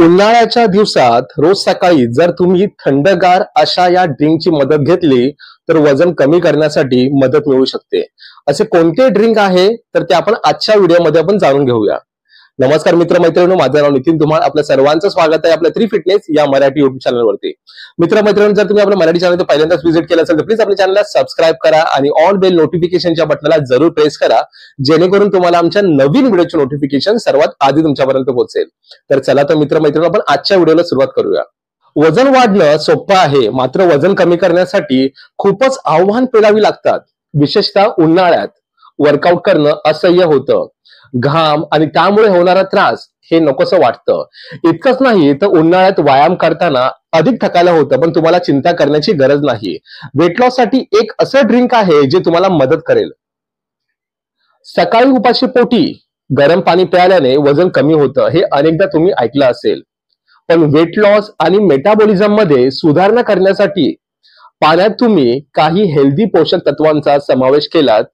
उन्हाळ्याच्या दिवसात रोज सकाळी जर तुम्ही थंडगार अशा या ड्रिंकची मदत घेतली तर वजन कमी करण्यासाठी मदत मिळू शकते। असे कोणते ड्रिंक आहे तर ते आपण आजच्या व्हिडिओमध्ये आपण जाणून घेऊया। नमस्कार मित्र मैत्रिणींनो, माझं नाव नितीन, तुम्हाला आपल्या सर्वांचं स्वागत आहे आपल्या 3 फिटनेस या मराठी युट्यूब चॅनलवरती। मित्र मैत्रिणींनो, जर तुम्ही आपल्या मराठी चॅनल पहिल्यांदाच व्हिजिट केलं असेल तर प्लीज आपल्या चॅनलला सबस्क्राईब करा आणि ऑल बेल नोटिफिकेशनच्या बटनाला जरूर प्रेस करा, जेणेकरून तुम्हाला आमच्या नवीन व्हिडिओचे नोटिफिकेशन सर्वात आधी तुमच्यापर्यंत पोहोचेल। तर चला तर मित्र मैत्रिणींनो, आपण आजच्या व्हिडिओला सुरुवात करूया। वजन वाढणं सोपं आहे, मात्र वजन कमी करण्यासाठी खूपच आव्हान पेलावी लागतात। विशेषतः उन्हाळ्यात वर्कआउट करणं असह्य होतं, घाम आणि त्यामुळे होणारा त्रास हे नकोसं वाटतं। इतकंच नाही तर उन्हाळ्यात व्यायाम करताना अधिक थकायला होतं, पण तुम्हाला चिंता करण्याची गरज नाही। वेट लॉस साठी एक असं ड्रिंक आहे जे तुम्हाला मदत करेल। सकाळी उपाशी पोटी गरम पाणी प्यायल्याने वजन कमी होतं, हे अनेकदा तुम्ही ऐकलं असेल। पण वेट लॉस आणि मेटाबॉलिझम मध्ये सुधारणा करण्यासाठी पाण्यात तुम्ही काही हेल्दी पोषक तत्वांचा समावेश केलात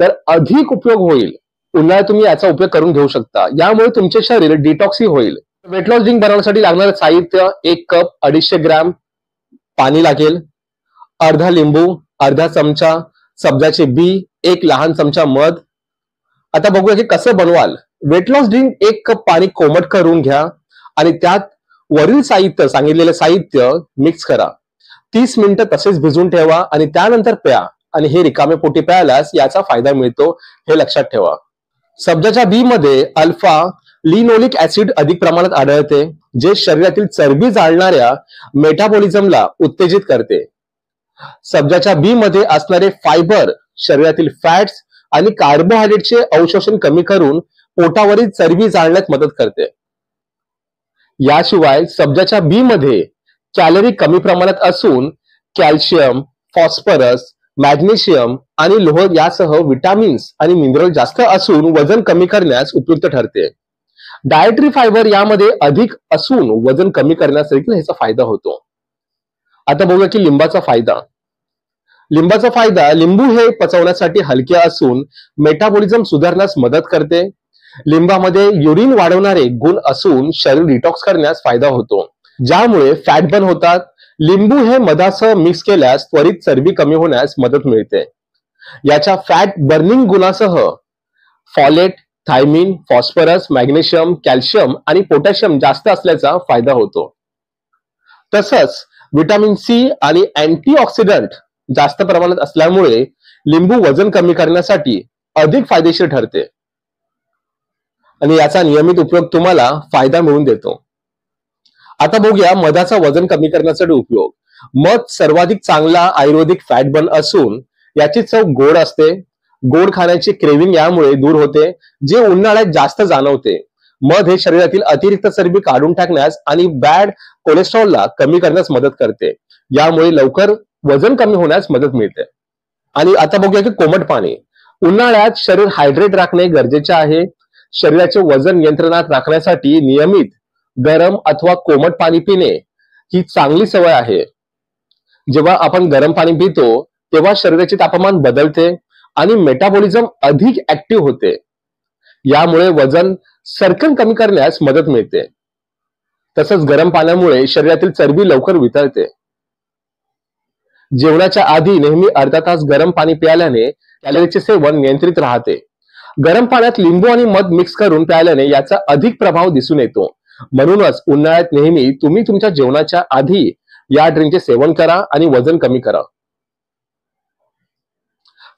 तर अधिक उपयोग होईल। उन्हाळ्यात तुम्ही याचा उपयोग करून घेऊ शकता, यामुळे तुमचे शरीर डिटॉक्सी होईल। वेट लॉस ड्रिंक बनवण्यासाठी लागणारं साहित्य: 1 कप 250 ग्रॅम पाणी लागेल, अर्धा लिंबू, अर्धा चमचा सब्जाचे बी, 1 लहान चमचा मध। आता बघूया की कसं बनवाल। वेट लॉस ड्रिंक: 1 कप पाणी कोमट करून घ्या आणि त्यात वरील साहित्य, सांगितलेलं साहित्य मिक्स करा। 30 मिनिटं तसेच भिजून ठेवा आणि त्यानंतर प्या, आणि हे रिकामे पोटी प्यायल्यास याचा फायदा मिळतो, हे लक्षात ठेवा। सब्जाच्या बी मध्ये अल्फा लिनोलिक ऍसिड अधिक प्रमाणात आढळते, जे शरीरातील चरबी जाळणाऱ्या मेटाबॉलिझमला उत्तेजित करते। सब्जाच्या बी मध्ये असणारे फायबर शरीरातील फॅट्स आणि कार्बोहायड्रेटचे अवशोषण कमी करून पोटावरील चरबी जाळण्यात मदत करते। याशिवाय सब्जाच्या बी मध्ये कॅलरी कमी प्रमाणात असून कॅल्शियम, फॉस्फरस, मॅग्नेशियम आणि लोह यासह विटामिन्स आणि मिनरल जास्त असून वजन कमी करण्यास उपयुक्त ठरते। डायटरी फायबर यामध्ये अधिक असून वजन कमी करण्यास देखील ह्याचा फायदा होतो। आता बघूया की लिंबाचा फायदा। लिंबाचा फायदा: लिंबू हे पचवण्यासाठी हलके असून मेटाबॉलिझम सुधारण्यास मदत करते। लिंबामध्ये युरिन वाढवणारे गुण असून शरीर डिटॉक्स करण्यास फायदा होतो, ज्यामुळे फॅट बर्न होतात। लिंबू हे मधासह मिक्स केल्यास त्वरित चरबी कमी होण्यास मदत मिळते। याच्या फॅट बर्निंग गुणासह folate, thiamine, phosphorus, magnesium, calcium आणि पोटॅशियम जास्त असल्याचा फायदा होतो। तसंच विटामिन सी आणि अँटीऑक्सिडंट जास्त प्रमाणात असल्यामुळे लिंबू वजन कमी करण्यासाठी अधिक फायदेशीर ठरते आणि याचा नियमित उपयोग तुम्हाला फायदा मिळवून देतो। आता बघूया मधाचा वजन कमी करण्यासाठी उपयोग। मध सर्वाधिक चांगला आयुर्वेदिक फॅट बर्न असून याची चव गोड असते। गोड खाण्याची क्रेविंग यामुळे दूर होते, जे उन्हाळ्यात जास्त जाणवते। मध हे शरीरातील अतिरिक्त चरबी काढून टाकण्यास आणि बॅड कोलेस्ट्रॉलला कमी करण्यास मदत करते, यामुळे लवकर वजन कमी होण्यास मदत मिळते। आणि आता बघूया की कोमट पाणी। उन्हाळ्यात शरीर हायड्रेट राखणे गरजेचे आहे। शरीराचे वजन नियंत्रणात राखण्यासाठी नियमित गरम अथवा कोमट पाणी पिणे ही चांगली सवय आहे। जेव्हा आपण गरम पाणी पितो तेव्हा शरीराचे तापमान बदलते आणि मेटाबॉलिझम अधिक ऍक्टिव्ह होते, यामुळे वजन सरकन कमी करण्यास मदत मिळते। तसंच गरम पाण्यामुळे शरीरातील चरबी लवकर वितळते। जेवणाच्या आधी नेहमी अर्धा तास गरम पाणी प्यायल्याने कॅलरीचे सेवन नियंत्रित राहते। गरम पाण्यात लिंबू आणि मध मिक्स करून प्यायल्याने याचा अधिक प्रभाव दिसून येतो। म्हणूनच उन्हाळ्यात नेहमी तुम्ही तुमच्या जेवणाच्या आधी या ड्रिंकचे सेवन करा आणि वजन कमी करा।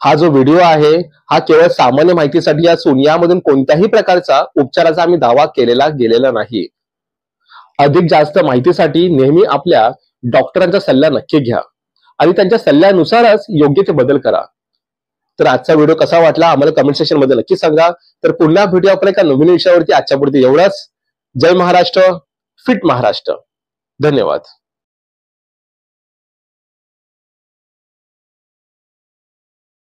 हा जो व्हिडिओ आहे हा केवळ सामान्य माहितीसाठी असून यामधून कोणत्याही प्रकारचा उपचाराचा आम्ही दावा केलेला गेलेला नाही। अधिक जास्त माहितीसाठी नेहमी आपल्या डॉक्टरांचा सल्ला नक्की घ्या आणि त्यांच्या सल्ल्यानुसारच योग्य ते बदल करा। तर आजचा व्हिडिओ कसा वाटला आम्हाला कमेंट सेक्शन मध्ये नक्की सांगा। तर पुन्हा भेटूया आपण एका नवीन विषयावरती। आजच्या पुरती एवढंच। जय महाराष्ट्र, फिट महाराष्ट्र। धन्यवाद।